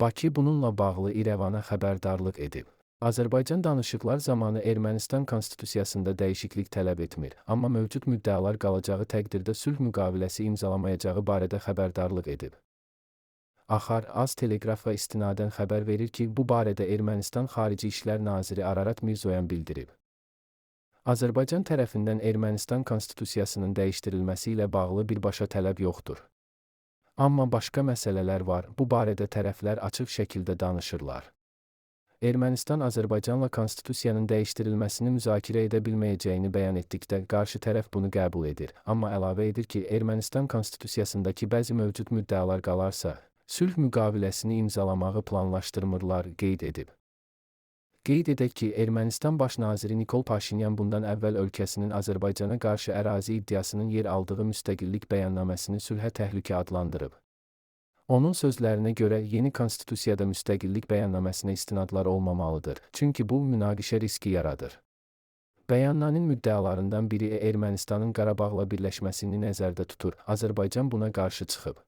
Bakı bununla bağlı İrəvana xəbərdarlıq edib. Azərbaycan danışıqlar zamanı Ermənistan konstitusiyasında dəyişiklik tələb etmir, amma mövcud müddəalar qalacağı təqdirdə sülh müqaviləsi imzalamayacağı barədə xəbərdarlıq edib. Axar Az Teleqrafa istinadən xəbər verir ki, bu barədə Ermənistan Xarici İşlər Naziri Ararat Mirzoyan bildirib. Azərbaycan tərəfindən Ermənistan konstitusiyasının dəyişdirilməsi ilə bağlı birbaşa tələb yoxdur. Amma başqa məsələlər var, bu barədə tərəflər açıq şəkildə danışırlar. Ermənistan Azərbaycanla konstitusiyanın dəyişdirilməsini müzakirə edə bilməyəcəyini bəyan etdikdə qarşı tərəf bunu qəbul edir, amma əlavə edir ki, Ermənistan konstitusiyasındakı bəzi mövcud müddəalar qalarsa, sülh müqaviləsini imzalamağı planlaşdırmırlar, qeyd edib. Qeyd edək ki, Ermənistan Baş naziri Nikol Paşinyan bundan əvvəl ölkəsinin Azərbaycana qarşı ərazi iddiasının yer aldığı müstəqillik bəyannaməsini sülhə təhlükə adlandırıb. Onun sözlərinə görə yeni konstitusiyada müstəqillik bəyannaməsinə istinadlar olmamalıdır, çünki bu münaqişə riski yaradır. Bəyannamenin müddəalarından biri Ermənistanın Qarabağla birləşməsini nəzərdə tutur, Azərbaycan buna qarşı çıxıb.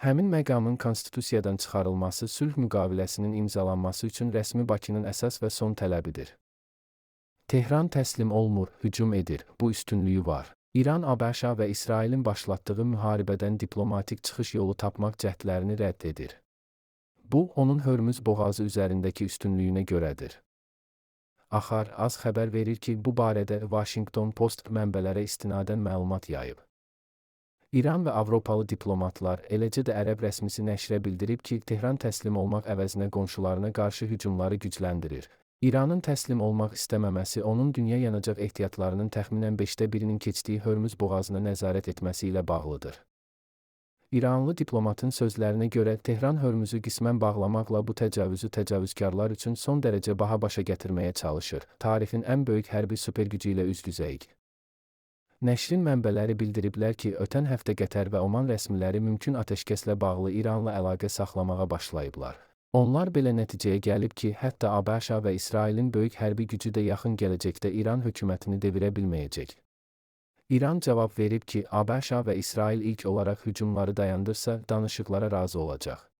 Həmin məqamın konstitusiyadan çıxarılması sülh müqaviləsinin imzalanması üçün rəsmi Bakının əsas və son tələbidir. Tehran təslim olmur, hücum edir, bu üstünlüyü var. İran, ABŞ və İsrailin başlatdığı müharibədən diplomatik çıxış yolu tapmaq cəhdlərini rədd edir. Bu, onun Hörmüz boğazı üzərindəki üstünlüyünə görədir. Axar Az xəbər verir ki, bu barədə Washington Post mənbələrə istinadən məlumat yayıb. İran və Avropalı diplomatlar, eləcə də Ərəb rəsmisi nəşrə bildirib ki, Tehran təslim olmaq əvəzinə qonşularına qarşı hücumları gücləndirir. İranın təslim olmaq istəməməsi onun dünya yanacaq ehtiyatlarının təxminən 1/5-nin keçdiyi Hörmüz boğazına nəzarət etməsi ilə bağlıdır. İranlı diplomatın sözlərinə görə Tehran Hörmüzü qismən bağlamaqla bu təcavüzkarlar üçün son dərəcə baha başa gətirməyə çalışır. Tarixin ən böyük hərbi supergücü ilə üz-üzəyik. Nəşrin mənbələri bildiriblər ki, ötən həftə Qətər və Oman rəsmiləri mümkün atəşkəslə bağlı İranla əlaqə saxlamağa başlayıblar. Onlar belə nəticəyə gəlib ki, hətta ABŞ və İsrailin böyük hərbi gücü də yaxın gələcəkdə İran hökumətini devirə bilməyəcək. İran cavab verib ki, ABŞ və İsrail ilk olaraq hücumları dayandırsa, danışıqlara razı olacaq.